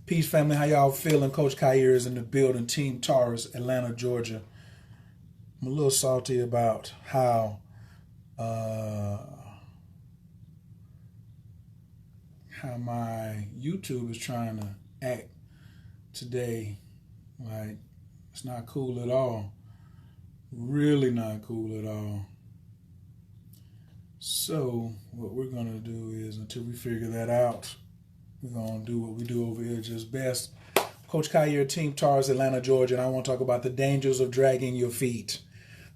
Peace, family. How y'all feeling? Coach Khayr is in the building. Team Taurus, Atlanta, Georgia. I'm a little salty about uh, how my YouTube is trying to act today. Like, it's not cool at all. Really not cool at all. So what we're going to do is, until we figure that out, we're going to do what we do over here just best. Coach Khayr, Team Taurus, Atlanta, Georgia, and I want to talk about the dangers of dragging your feet.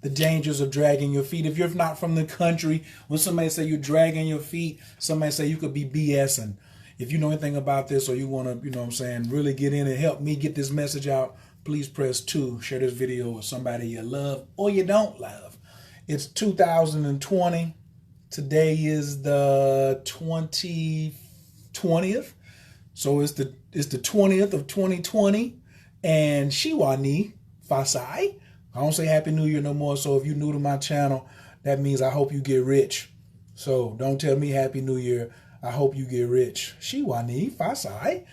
The dangers of dragging your feet. If you're not from the country, when somebody say you're dragging your feet, somebody say you could be BSing. If you know anything about this, or you want to, really get in and help me get this message out, please press 2. Share this video with somebody you love or you don't love. It's 2020. Today is the 20th. So it's the 20th of 2020. And Shiwani Fasai. I don't say Happy New Year no more. So if you're new to my channel, that means I hope you get rich. So don't tell me Happy New Year. I hope you get rich. Shiwani Fasai.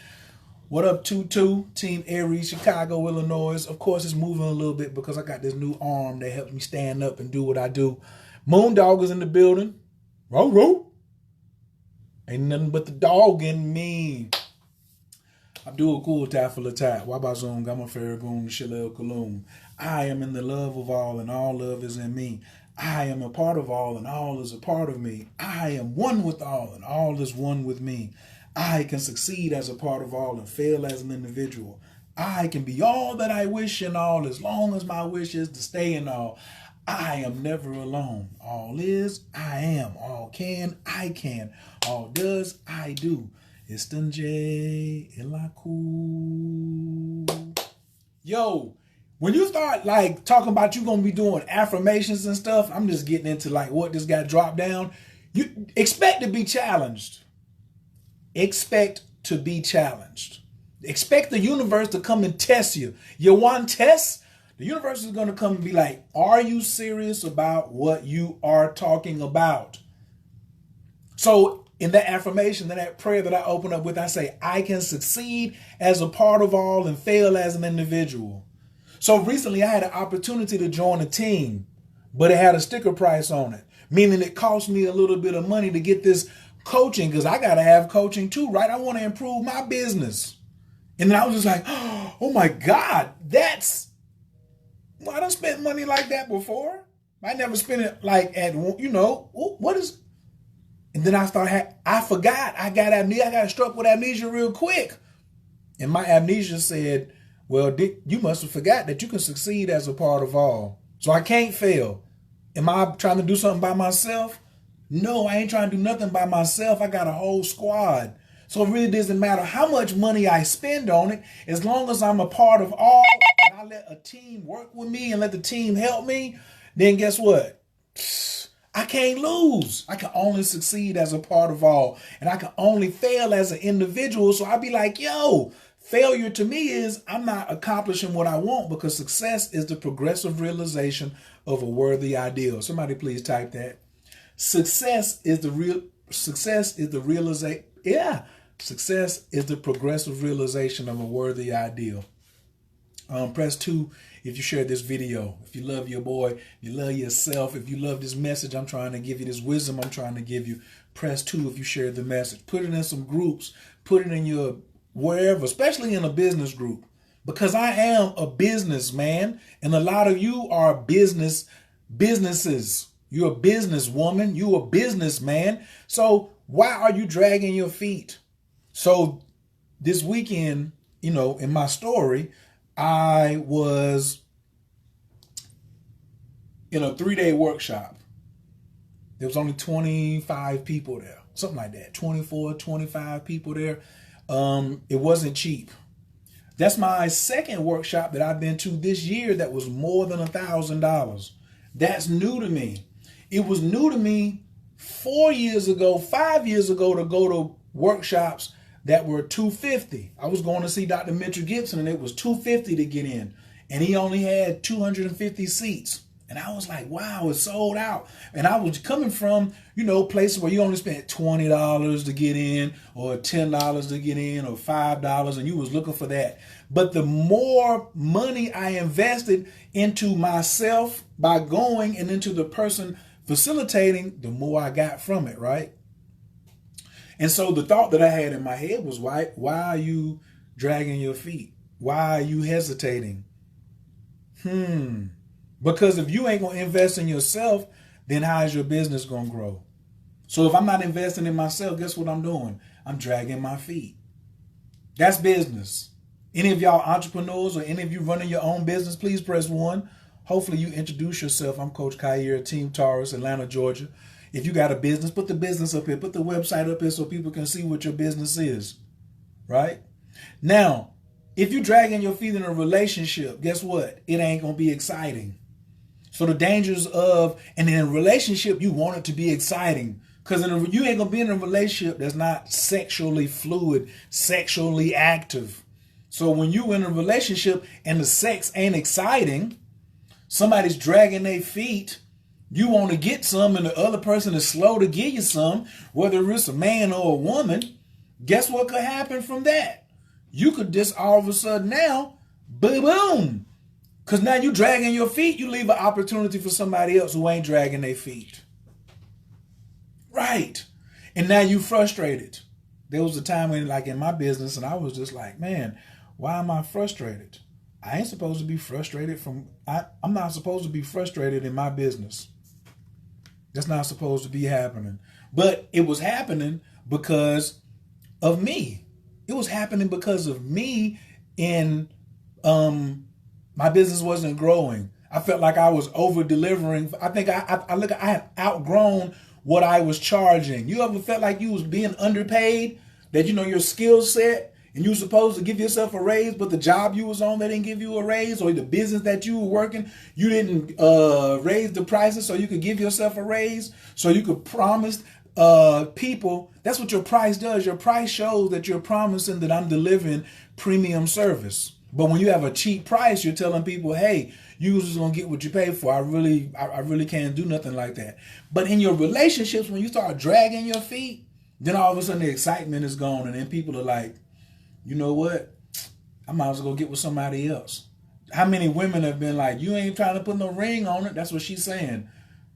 What up, Tutu? Team Aries, Chicago, Illinois. Of course, it's moving a little bit because I got this new arm that helps me stand up and do what I do. Moondog is in the building. Row, row. Ain't nothing but the dog in me. Abdul Kul Tafalatat, Wabazon, Gamma Farragoon, Shalel Kaloom. I am in the love of all, and all love is in me. I am a part of all, and all is a part of me. I am one with all, and all is one with me. I can succeed as a part of all and fail as an individual. I can be all that I wish in all, as long as my wish is to stay in all. I am never alone. All is, I am. All can, I can. All does, I do. Istunje ilaku. Yo, when you start talking about you gonna be doing affirmations and stuff, I'm just getting into what this guy dropped down. You expect to be challenged. Expect to be challenged. Expect the universe to come and test you. You want tests? The universe is going to come and be like, are you serious about what you are talking about? So in that affirmation, in that prayer that I open up with, I say, I can succeed as a part of all and fail as an individual. So recently I had an opportunity to join a team, but it had a sticker price on it, meaning it cost me a little bit of money to get this coaching, because I got to have coaching too, right? I want to improve my business. And then I was just like, oh my God, I done spent money like that before. I never spent it what is, and then I forgot, I got struck with amnesia real quick. And my amnesia said, well, Dick, you must have forgot that you can succeed as a part of all. So I can't fail. Am I trying to do something by myself? No, I ain't trying to do nothing by myself. I got a whole squad. So it really doesn't matter how much money I spend on it, as long as I'm a part of all and I let a team work with me and let the team help me, then guess what? I can't lose. I can only succeed as a part of all, and I can only fail as an individual. So I'd be like, yo, failure to me is I'm not accomplishing what I want, because success is the progressive realization of a worthy ideal. Somebody please type that. Success is the progressive realization of a worthy ideal. Press 2 if you shared this video. If you love your boy, if you love yourself, if you love this message I'm trying to give you, this wisdom I'm trying to give you, press 2 if you shared the message. Put it in some groups. Put it in your wherever, especially in a business group, because I am a businessman, and a lot of you are businesses. You're a businesswoman. You're a businessman. So why are you dragging your feet? So this weekend, in my story, I was in a 3-day workshop. There was only 25 people there, something like that, 24, 25 people there. It wasn't cheap. That's my second workshop that I've been to this year that was more than $1,000. That's new to me. It was new to me 5 years ago, to go to workshops that were $250. I was going to see Dr. Mitchell Gibson, and it was $250 to get in. And he only had 250 seats. And I was like, wow, it's sold out. And I was coming from, places where you only spent $20 to get in, or $10 to get in, or $5, and you was looking for that. But the more money I invested into myself by going and into the person facilitating, the more I got from it, right? And so the thought that I had in my head was, why are you dragging your feet? Why are you hesitating? Because if you ain't going to invest in yourself, then how is your business going to grow? So if I'm not investing in myself, guess what I'm doing? I'm dragging my feet. That's business. Any of y'all entrepreneurs or any of you running your own business, please press 1. Hopefully you introduce yourself. I'm Coach Khayr, Team Taurus, Atlanta, Georgia. If you got a business, put the business up here. Put the website up here so people can see what your business is. Right? Now, if you're dragging your feet in a relationship, guess what? It ain't going to be exciting. So the dangers of, and in a relationship, you want it to be exciting. Because you ain't going to be in a relationship that's not sexually fluid, sexually active. So when you in a relationship and the sex ain't exciting, somebody's dragging their feet, you want to get some and the other person is slow to give you some, whether it's a man or a woman, guess what could happen from that? You could just all of a sudden now, boom. Because now you dragging your feet, you leave an opportunity for somebody else who ain't dragging their feet. Right. And now you frustrated. There was a time when, like in my business, and I was just like, man, why am I frustrated? I ain't supposed to be frustrated I'm not supposed to be frustrated in my business. That's not supposed to be happening. But it was happening because of me. It was happening because of me in my business wasn't growing. I felt like I was over delivering. I think I had outgrown what I was charging. You ever felt like you was being underpaid? That your skill set and you were supposed to give yourself a raise, but the job you was on, they didn't give you a raise, or the business that you were working, you didn't raise the prices so you could give yourself a raise, so you could promise people. That's what your price does. Your price shows that you're promising that I'm delivering premium service. But when you have a cheap price, you're telling people, hey, you just gonna get what you pay for. I really can't do nothing like that. But in your relationships, when you start dragging your feet, then all of a sudden the excitement is gone, and then people are like, you know what? I might as well go get with somebody else. How many women have been like, you ain't trying to put no ring on it? That's what she's saying.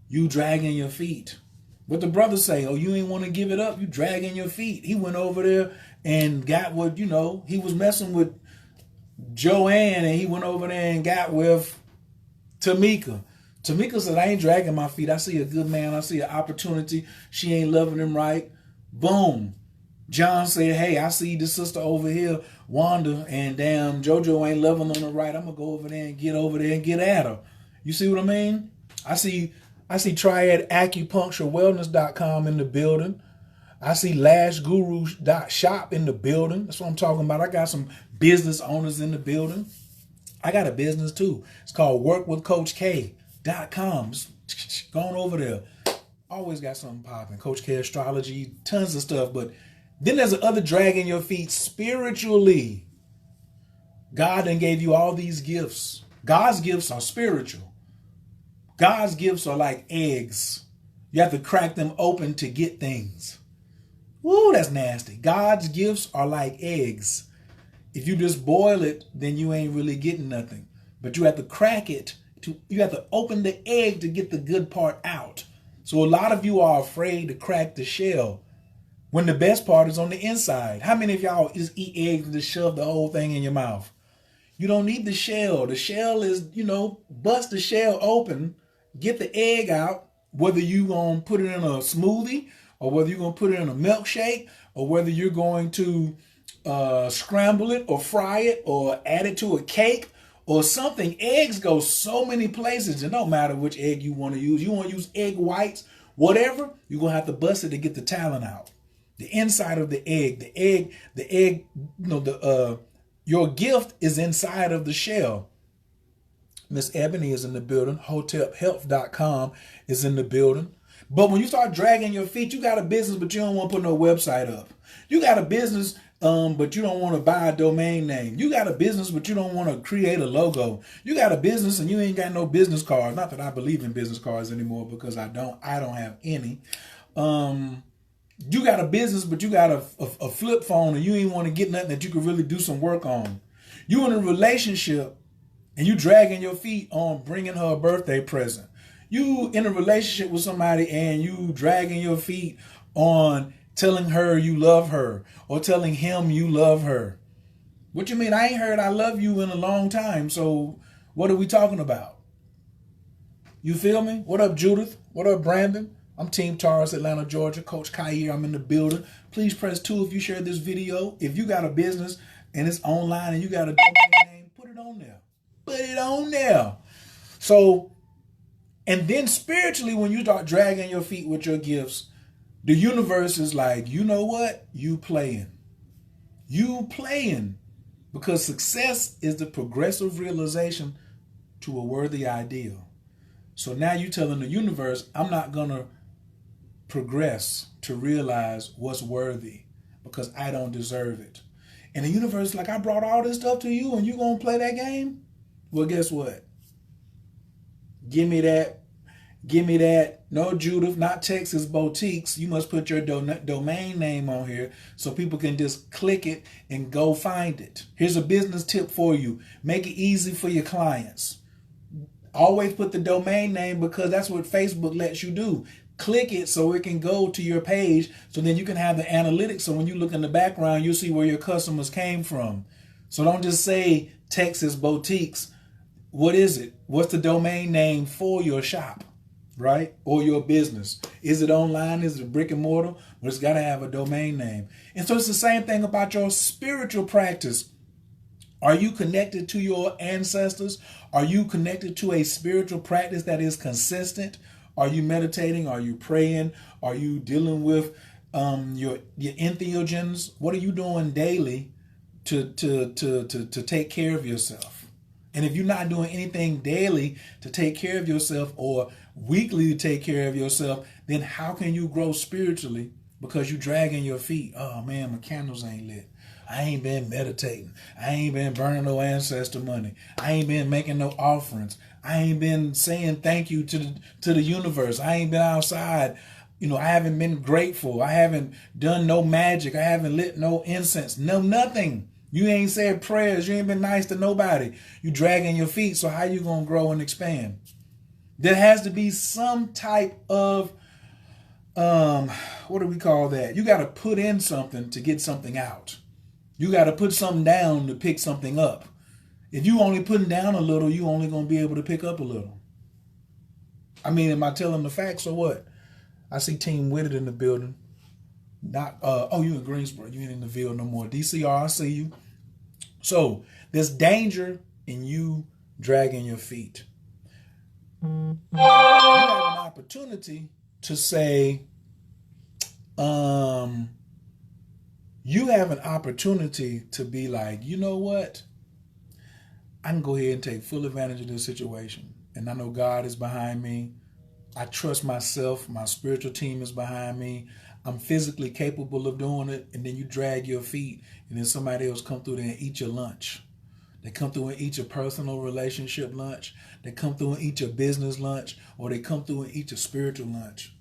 You dragging your feet. What the brothers say, oh, you ain't want to give it up? You dragging your feet. He went over there and got what, he was messing with Joanne, and he went over there and got with Tamika. Tamika said, I ain't dragging my feet. I see a good man. I see an opportunity. She ain't loving him right. Boom. John said, hey, I see this sister over here, Wanda, and damn, JoJo ain't loving on her right. I'm going to go over there and get at her. You see what I mean? I see Triad Acupuncture Wellness.com in the building. I see LashGuru.shop in the building. That's what I'm talking about. I got some business owners in the building. I got a business too. It's called WorkWithCoachK.com. Go on over there. Always got something popping. Coach K Astrology, tons of stuff. But then there's the other dragging your feet spiritually. God then gave you all these gifts. God's gifts are spiritual. God's gifts are like eggs. You have to crack them open to get things. Woo, that's nasty. God's gifts are like eggs. If you just boil it, then you ain't really getting nothing. But you have to crack it. You have to open the egg to get the good part out. So a lot of you are afraid to crack the shell when the best part is on the inside. How many of y'all just eat eggs and just shove the whole thing in your mouth? You don't need the shell. The shell is, bust the shell open, get the egg out, whether you going to put it in a smoothie or whether you're going to put it in a milkshake or whether you're going to scramble it or fry it or add it to a cake or something. Eggs go so many places. It don't matter which egg you want to use. You want to use egg whites, whatever, you're going to have to bust it to get the talent out. The inside of the egg, your gift is inside of the shell. Miss Ebony is in the building. HotepHealth.com is in the building. But when you start dragging your feet, you got a business, but you don't want to put no website up. You got a business but you don't want to buy a domain name. You got a business, but you don't want to create a logo. You got a business and you ain't got no business cards. Not that I believe in business cards anymore, because I don't have any. You got a business, but you got a flip phone and you ain't want to get nothing that you could really do some work on. You in a relationship and you dragging your feet on bringing her a birthday present. You in a relationship with somebody and you dragging your feet on telling her you love her or telling him you love her. What you mean? I ain't heard I love you in a long time. So what are we talking about? You feel me? What up, Judith? What up, Brandon? I'm Team Taurus, Atlanta, Georgia. Coach Kai here. I'm in the building. Please press 2 if you share this video. If you got a business and it's online and you got a domain name, put it on there. Put it on there. So, and then spiritually, when you start dragging your feet with your gifts, the universe is like, you know what? You playing. You playing. Because success is the progressive realization to a worthy ideal. So now you're telling the universe, I'm not going to progress to realize what's worthy because I don't deserve it. And the universe is like, I brought all this stuff to you and you going to play that game? Well, guess what? Give me that. Give me that. No, Judith, not Texas Boutiques. You must put your domain name on here so people can just click it and go find it. Here's a business tip for you. Make it easy for your clients. Always put the domain name because that's what Facebook lets you do. Click it so it can go to your page so then you can have the analytics. So when you look in the background, you'll see where your customers came from. So don't just say Texas Boutiques. What is it? What's the domain name for your shop, right? Or your business? Is it online? Is it brick and mortar? But it's got to have a domain name. And so it's the same thing about your spiritual practice. Are you connected to your ancestors? Are you connected to a spiritual practice that is consistent? Are you meditating? Are you praying? Are you dealing with your entheogens? What are you doing daily to take care of yourself? And if you're not doing anything daily to take care of yourself or weekly to take care of yourself, then how can you grow spiritually? Because you dragging your feet. Oh man, my candles ain't lit. I ain't been meditating. I ain't been burning no ancestor money. I ain't been making no offerings. I ain't been saying thank you to the universe. I ain't been outside. I haven't been grateful. I haven't done no magic. I haven't lit no incense. No, nothing. You ain't said prayers. You ain't been nice to nobody. You dragging your feet. So how you going to grow and expand? There has to be some type of, what do we call that? You got to put in something to get something out. You got to put something down to pick something up. If you only putting down a little, you only going to be able to pick up a little. I mean, am I telling the facts or what? I see Team Whitted in the building. You in Greensboro. You ain't in the Ville no more. DCR, I see you. So there's danger in you dragging your feet. You have an opportunity to say, you have an opportunity to be like, you know what? I can go ahead and take full advantage of this situation. And I know God is behind me. I trust myself. My spiritual team is behind me. I'm physically capable of doing it. And then you drag your feet and then somebody else come through there and eat your lunch. They come through and eat your personal relationship lunch. They come through and eat your business lunch. Or they come through and eat your spiritual lunch.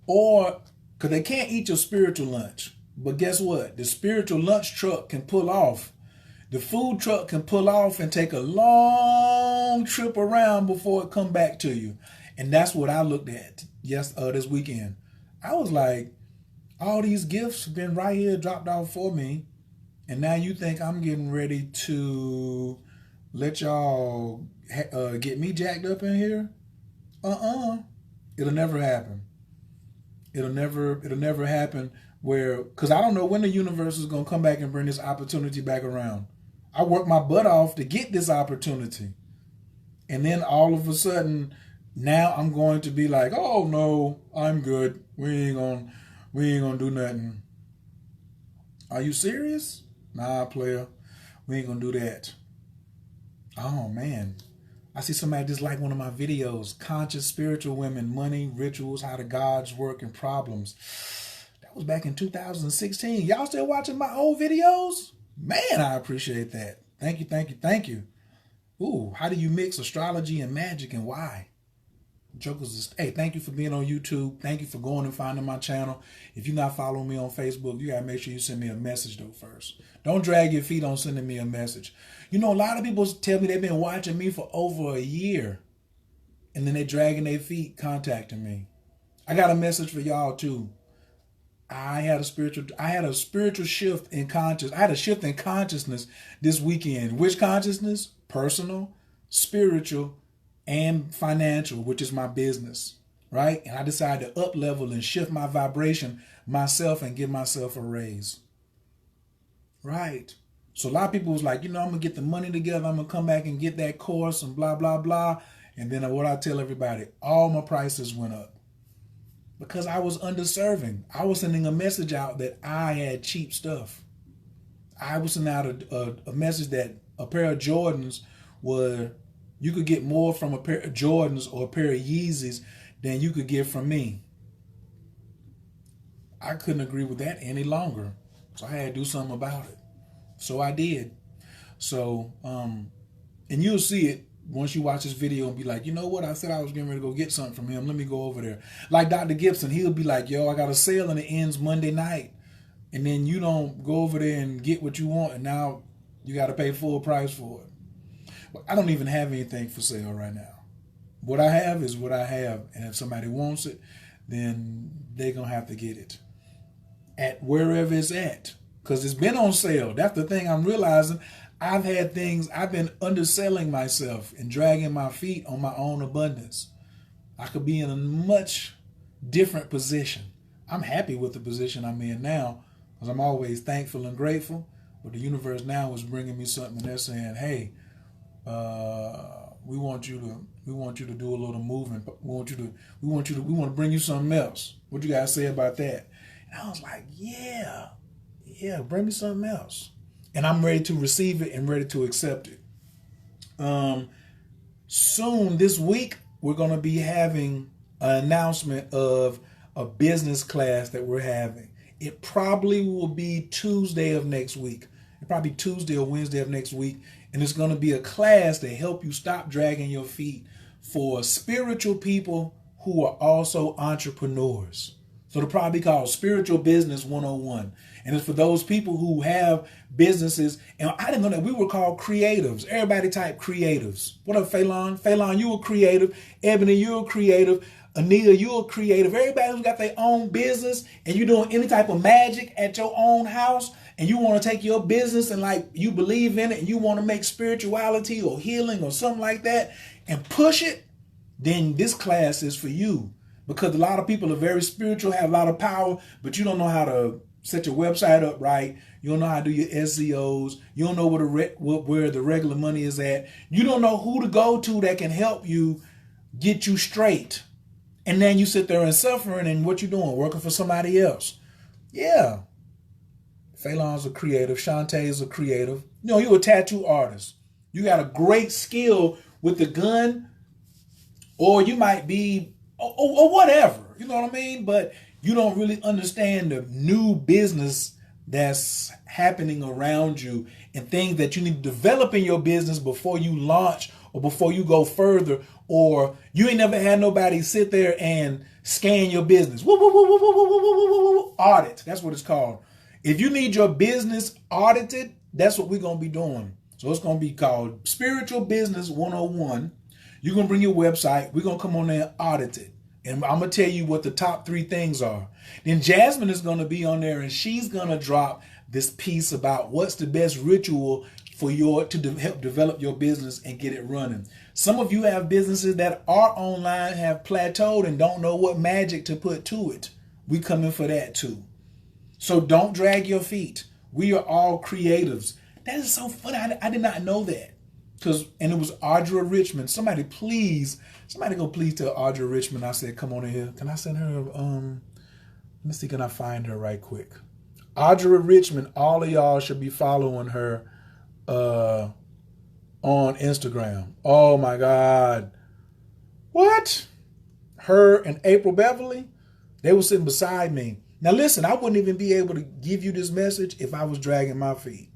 Or, because they can't eat your spiritual lunch. But guess what? The spiritual lunch truck can pull off. The food truck can pull off and take a long trip around before it come back to you. And that's what I looked at this weekend. I was like, all these gifts have been right here dropped off for me. And now you think I'm getting ready to let y'all get me jacked up in here? It'll never happen. It'll never happen because I don't know when the universe is going to come back and bring this opportunity back around. I worked my butt off to get this opportunity. And then all of a sudden, now I'm going to be like, oh no, I'm good. We ain't gonna do nothing. Are you serious? Nah, player. We ain't gonna do that. Oh man. I see somebody just like one of my videos. Conscious spiritual women, money, rituals, how the gods work and problems. That was back in 2016. Y'all still watching my old videos? Man, I appreciate that. Thank you, thank you, thank you. Ooh, how do you mix astrology and magic and why? Jokers, hey, thank you for being on YouTube. Thank you for going and finding my channel. If you're not following me on Facebook, you got to make sure you send me a message though first. Don't drag your feet on sending me a message. You know, a lot of people tell me they've been watching me for over a year and then they dragging their feet contacting me. I got a message for y'all too. I had a spiritual shift in consciousness. I had a shift in consciousness this weekend. Which consciousness? Personal, spiritual, and financial, which is my business, right? And I decided to up level and shift my vibration myself and give myself a raise, right? So a lot of people was like, you know, I'm gonna get the money together. I'm gonna come back and get that course and blah, blah, blah. And then what I tell everybody, all my prices went up because I was underserving. I was sending a message out that I had cheap stuff. I was sending out a message that a pair of Jordans were, you could get more from a pair of Jordans or a pair of Yeezys than you could get from me. I couldn't agree with that any longer. So I had to do something about it. So I did. So, and you'll see it once you watch this video and be like, you know what? I said I was getting ready to go get something from him. Let me go over there. Like Dr. Gibson, he'll be like, yo, I got a sale and it ends Monday night. And then you don't go over there and get what you want. And now you got to pay full price for it. Well, I don't even have anything for sale right now. What I have is what I have. And if somebody wants it, then they're going to have to get it at wherever it's at. Because it's been on sale. That's the thing I'm realizing. I've been underselling myself and dragging my feet on my own abundance. I could be in a much different position. I'm happy with the position I'm in now because I'm always thankful and grateful. But the universe now is bringing me something and they're saying, hey, we want you to do a little moving. We want to bring you something else. What you guys say about that? And I was like, yeah, bring me something else. And I'm ready to receive it and ready to accept it. Soon this week, we're going to be having an announcement of a business class that we're having. It probably will be Tuesday of next week. Probably Tuesday or Wednesday of next week. And it's going to be a class to help you stop dragging your feet for spiritual people who are also entrepreneurs. So it'll probably be called Spiritual Business 101. And it's for those people who have businesses. And I didn't know that we were called creatives. Everybody type creatives. What up, Phelan? Phelan, you a creative. Ebony, you a creative. Anita, you a creative. Everybody who's got their own business and you're doing any type of magic at your own house and you want to take your business and like you believe in it and you want to make spirituality or healing or something like that and push it, then this class is for you. Because a lot of people are very spiritual, have a lot of power, but you don't know how to set your website up right. You don't know how to do your SEOs. You don't know where the regular money is at. You don't know who to go to that can help you get you straight. And then you sit there and suffering and what you doing? Working for somebody else. Yeah. Phelan's a creative. Shantae's a creative. You know, you're a tattoo artist. You got a great skill with the gun, or you might be or whatever, you know what I mean? But you don't really understand the new business that's happening around you and things that you need to develop in your business before you launch or before you go further, or you ain't never had nobody sit there and scan your business. Audit, that's what it's called. If you need your business audited, that's what we're going to be doing. So it's going to be called Spiritual Business 101. You're going to bring your website. We're going to come on there and audit it. And I'm going to tell you what the top 3 things are. Then Jasmine is going to be on there and she's going to drop this piece about what's the best ritual for help develop your business and get it running. Some of you have businesses that are online, have plateaued and don't know what magic to put to it. We come in for that too. So don't drag your feet. We are all creatives. That is so funny. I did not know that. And it was Audra Richmond. Somebody go please tell Audra Richmond I said, come on in here. Can I send her, let me see, can I find her right quick? Audra Richmond, all of y'all should be following her on Instagram. Oh my God. What? Her and April Beverly, they were sitting beside me. Now listen, I wouldn't even be able to give you this message if I was dragging my feet.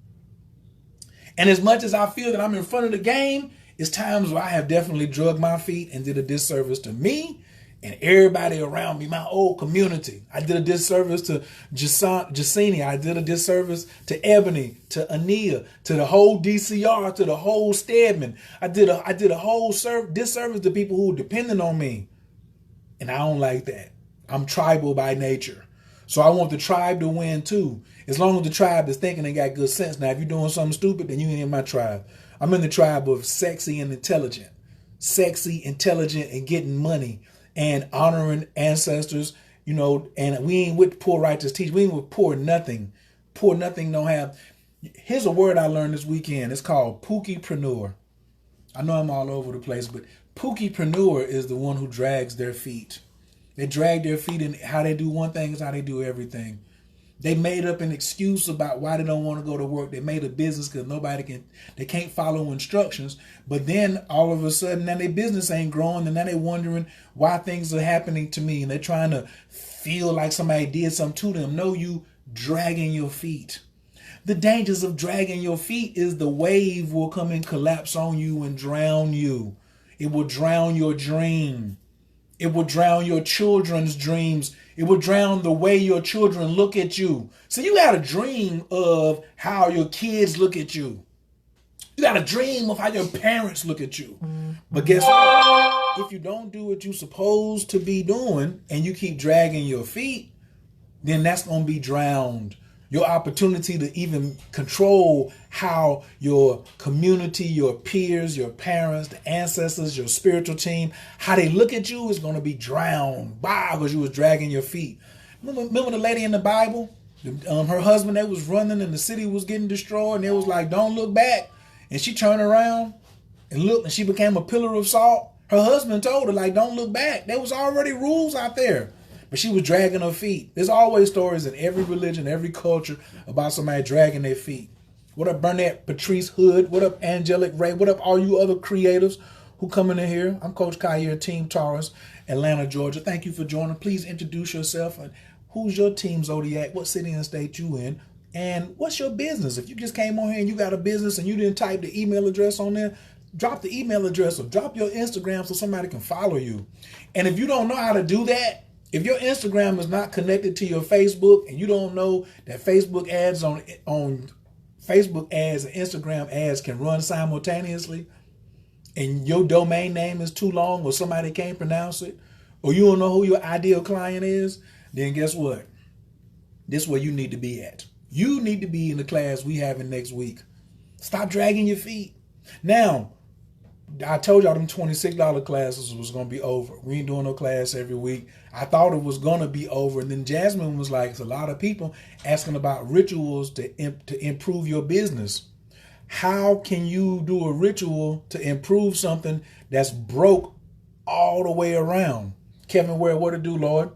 And as much as I feel that I'm in front of the game, it's times where I have definitely drugged my feet and did a disservice to me and everybody around me, my old community. I did a disservice to Jacini. I did a disservice to Ebony, to Ania, to the whole DCR, to the whole Stedman. I did a whole disservice to people who were depending on me. And I don't like that. I'm tribal by nature. So I want the tribe to win too. As long as the tribe is thinking they got good sense. Now, if you're doing something stupid, then you ain't in my tribe. I'm in the tribe of sexy and intelligent. Sexy, intelligent, and getting money. And honoring ancestors, you know, and we ain't with poor righteous teachers. We ain't with poor nothing. Poor nothing don't have. Here's a word I learned this weekend. It's called Pookiepreneur. I know I'm all over the place, but Pookiepreneur is the one who drags their feet. They drag their feet, and how they do one thing is how they do everything. They made up an excuse about why they don't want to go to work. They made a business because they can't follow instructions. But then all of a sudden, now their business ain't growing, and now they're wondering why things are happening to me. And they're trying to feel like somebody did something to them. No, you dragging your feet. The dangers of dragging your feet is the wave will come and collapse on you and drown you. It will drown your dream. It will drown your children's dreams. It will drown the way your children look at you. So you got a dream of how your kids look at you. You got a dream of how your parents look at you. But guess what? If you don't do what you're supposed to be doing and you keep dragging your feet, then that's going to be drowned. Your opportunity to even control how your community, your peers, your parents, the ancestors, your spiritual team, how they look at you is going to be drowned because you was dragging your feet. Remember the lady in the Bible? Her husband, they was running and the city was getting destroyed and it was like, don't look back. And she turned around and looked and she became a pillar of salt. Her husband told her, like, don't look back. There was already rules out there. But she was dragging her feet. There's always stories in every religion, every culture about somebody dragging their feet. What up, Burnett, Patrice Hood? What up, Angelic Ray? What up, all you other creatives who coming in here? I'm Coach Kai here, Team Taurus, Atlanta, Georgia. Thank you for joining. Please introduce yourself. And who's your team, Zodiac? What city and state you in? And what's your business? If you just came on here and you got a business and you didn't type the email address on there, drop the email address or drop your Instagram so somebody can follow you. And if you don't know how to do that, if your Instagram is not connected to your Facebook and you don't know that Facebook ads on Facebook ads and Instagram ads can run simultaneously, and your domain name is too long or somebody can't pronounce it, or you don't know who your ideal client is, then guess what? This is where you need to be at. You need to be in the class we having next week. Stop dragging your feet. Now, I told y'all them $26 classes was going to be over. We ain't doing no class every week. I thought it was going to be over. And then Jasmine was like, it's a lot of people asking about rituals to improve your business. How can you do a ritual to improve something that's broke all the way around? Kevin Ware, what to do, Lord?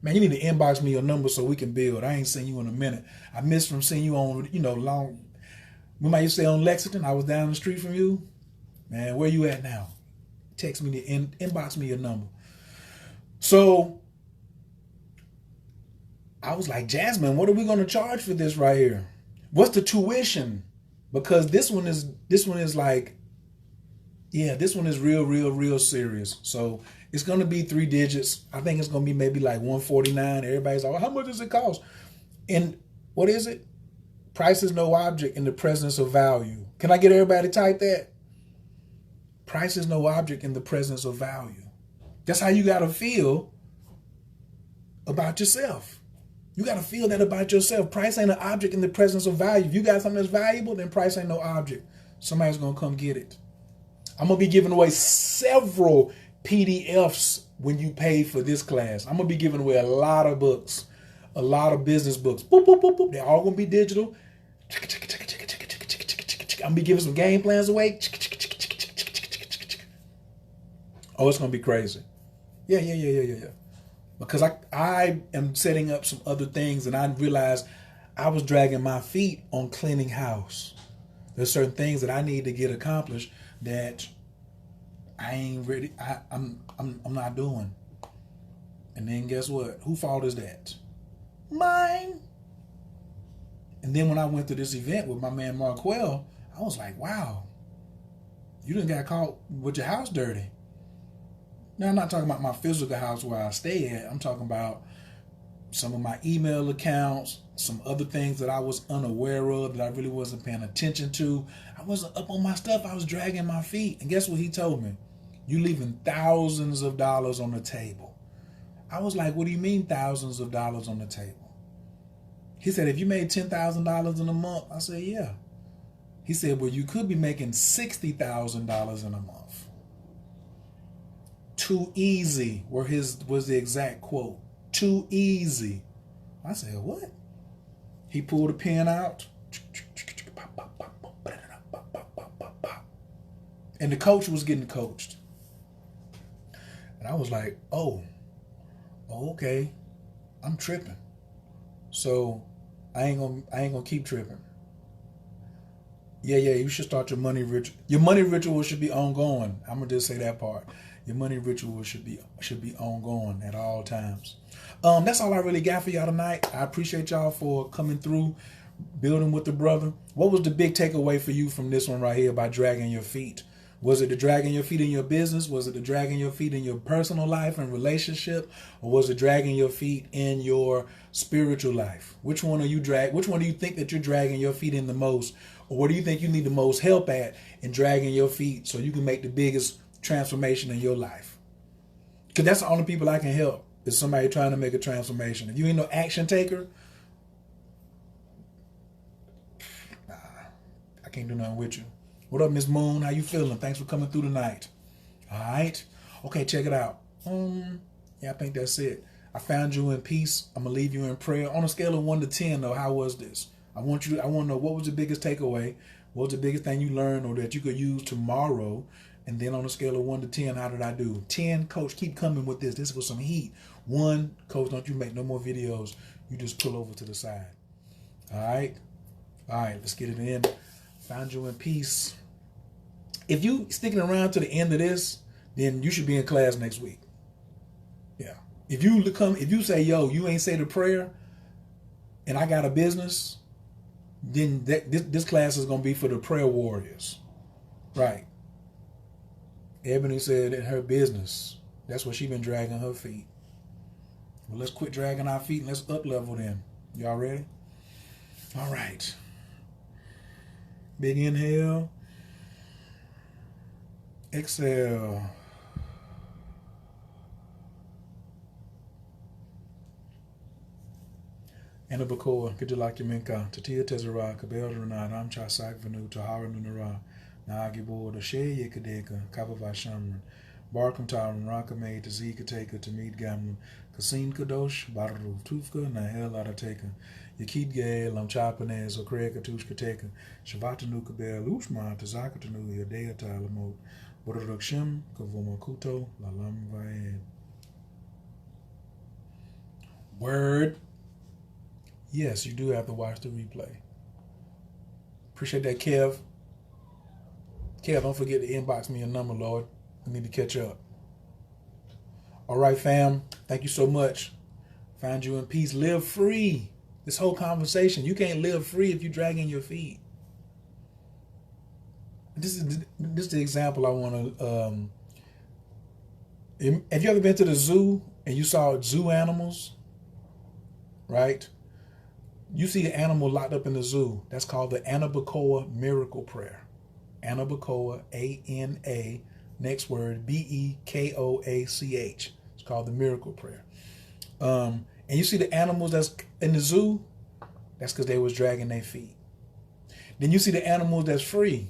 Man, you need to inbox me your number so we can build. I ain't seen you in a minute. I missed from seeing you on, long. Remember I used to stay on Lexington? I was down the street from you. Man, where you at now? Text me, inbox me your number. So I was like, Jasmine, what are we going to charge for this right here? What's the tuition? Because this one is like, yeah, this one is real serious. So it's going to be 3 digits. I think it's going to be maybe like $149. Everybody's like, how much does it cost? And what is it? Price is no object in the presence of value. Can I get everybody to type that? Price is no object in the presence of value. That's how you got to feel about yourself. You got to feel that about yourself. Price ain't an object in the presence of value. If you got something that's valuable, then price ain't no object. Somebody's going to come get it. I'm going to be giving away several PDFs when you pay for this class. I'm going to be giving away a lot of books, a lot of business books. Boop, boop, boop, boop. They're all going to be digital. I'm going to be giving some game plans away. Oh, it's going to be crazy. Yeah. Because I am setting up some other things and I realized I was dragging my feet on cleaning house. There's certain things that I need to get accomplished that I ain't ready. I'm not doing. And then guess what? Whose fault is that? Mine. And then when I went to this event with my man Marquell, I was like, wow, you done got caught with your house dirty. Now, I'm not talking about my physical house where I stay at. I'm talking about some of my email accounts, some other things that I was unaware of that I really wasn't paying attention to. I wasn't up on my stuff. I was dragging my feet. And guess what he told me? You leaving thousands of dollars on the table. I was like, what do you mean thousands of dollars on the table? He said, if you made $10,000 in a month, I said, yeah. He said, well, you could be making $60,000 in a month. Too easy was the exact quote. Too easy. I said, what? He pulled a pen out. And the coach was getting coached. And I was like, oh, okay. I'm tripping. So I ain't gonna keep tripping. Yeah, you should start your money ritual. Your money ritual should be ongoing. I'm gonna just say that part. Your money ritual should be ongoing at all times. That's all I really got for y'all tonight. I appreciate y'all for coming through, building with the brother. What was the big takeaway for you from this one right here by dragging your feet? Was it the dragging your feet in your business? Was it the dragging your feet in your personal life and relationship? Or was it dragging your feet in your spiritual life? Which one do you think that you're dragging your feet in the most? Or what do you think you need the most help at in dragging your feet so you can make the biggest transformation in your life? Because that's the only people I can help is somebody trying to make a transformation. If you ain't no action taker, I can't do nothing with you. What up, Miss Moon? How you feeling? Thanks for coming through tonight. All right. Okay, check it out. Yeah, I think that's it. I found you in peace. I'm going to leave you in prayer. On a scale of 1 to 10, though, how was this? I want to know what was the biggest takeaway? What was the biggest thing you learned or that you could use tomorrow? And then on a scale of 1 to 10, how did I do? 10, coach, keep coming with this. This was some heat. 1, coach, don't you make no more videos. You just pull over to the side. All right? All right, let's get it in. Found you in peace. If you sticking around to the end of this, then you should be in class next week. Yeah. If you say, yo, you ain't say the prayer, and I got a business, then this class is going to be for the prayer warriors. Right. Ebony said in her business, that's what she been dragging her feet. Well, let's quit dragging our feet and let's up level them. Y'all ready? All right. Big inhale. Exhale. Anabakoa, Kajalakiminka, Tatia Tezera, Kabel Rana, Ramcha Sakvanu, Tahara Nunara, Nagibo, the Shea Yakadeka, Kabava Shamran, Barkum Taran, Rakame, Tazika Taka, Tamid Gamran, Kasin Kadosh, Baru, Tufka, Nahel Adateka, Yakid Gay, Lamchapanez, Okreka Tushka Teka, Shavatanu Kabel, Ushma, Tazakatanu, Yadea Talamot, Borodokshim, Kavomakuto, Lalam Vaed. Word. Yes, you do have to watch the replay. Appreciate that, Kev. Kev, don't forget to inbox me your number, Lord. I need to catch up. All right, fam. Thank you so much. Find you in peace. Live free. This whole conversation, you can't live free if you're dragging your feet. This is the example I want to. Have you ever been to the zoo and you saw zoo animals? Right? You see an animal locked up in the zoo. That's called the Anabacoa Miracle Prayer. Anabacoa, A-N-A, next word, B-E-K-O-A-C-H. It's called the Miracle Prayer. And you see the animals that's in the zoo, that's because they was dragging their feet. Then you see the animals that's free,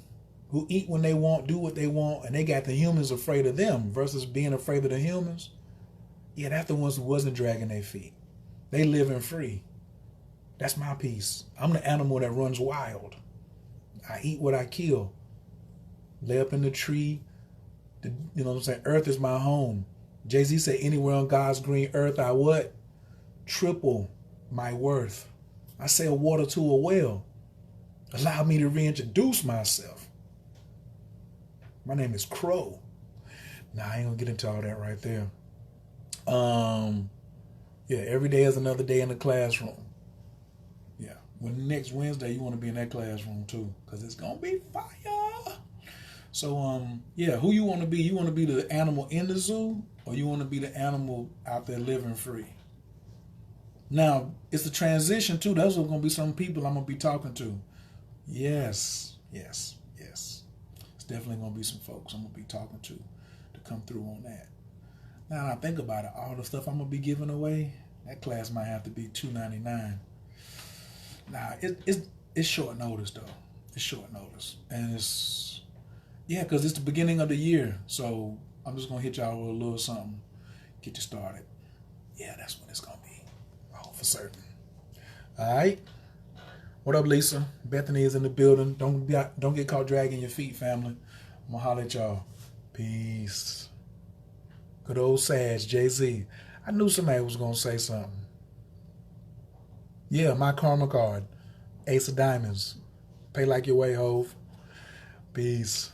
who eat when they want, do what they want, and they got the humans afraid of them versus being afraid of the humans. Yeah, that's the ones who wasn't dragging their feet. They living free. That's my piece. I'm the animal that runs wild. I eat what I kill. Lay up in the tree. You know what I'm saying? Earth is my home. Jay-Z said, anywhere on God's green earth, I what? Triple my worth. I sell water to a well. Allow me to reintroduce myself. My name is Crow. Nah, I ain't gonna get into all that right there. Yeah, every day is another day in the classroom. Yeah. When next Wednesday you want to be in that classroom too, because it's gonna be fire. So yeah, who you want to be? You want to be the animal in the zoo, or you want to be the animal out there living free? Now it's a transition too. Those are gonna be some people I'm gonna be talking to. Yes, yes, yes. It's definitely gonna be some folks I'm gonna be talking to come through on that. Now I think about it, all the stuff I'm gonna be giving away, that class might have to be $2.99. Nah, it's short notice though. It's short notice, and it's because it's the beginning of the year, so I'm just gonna hit y'all with a little something, get you started. Yeah, that's what it's gonna be. Oh, for certain. All right. What up, Lisa? Bethany is in the building. Don't get caught dragging your feet, family. I'm gonna holler at y'all. Peace. Good old Sag, Jay-Z. I knew somebody was gonna say something. Yeah, my karma card. Ace of Diamonds. Pay like your way, Hove. Peace.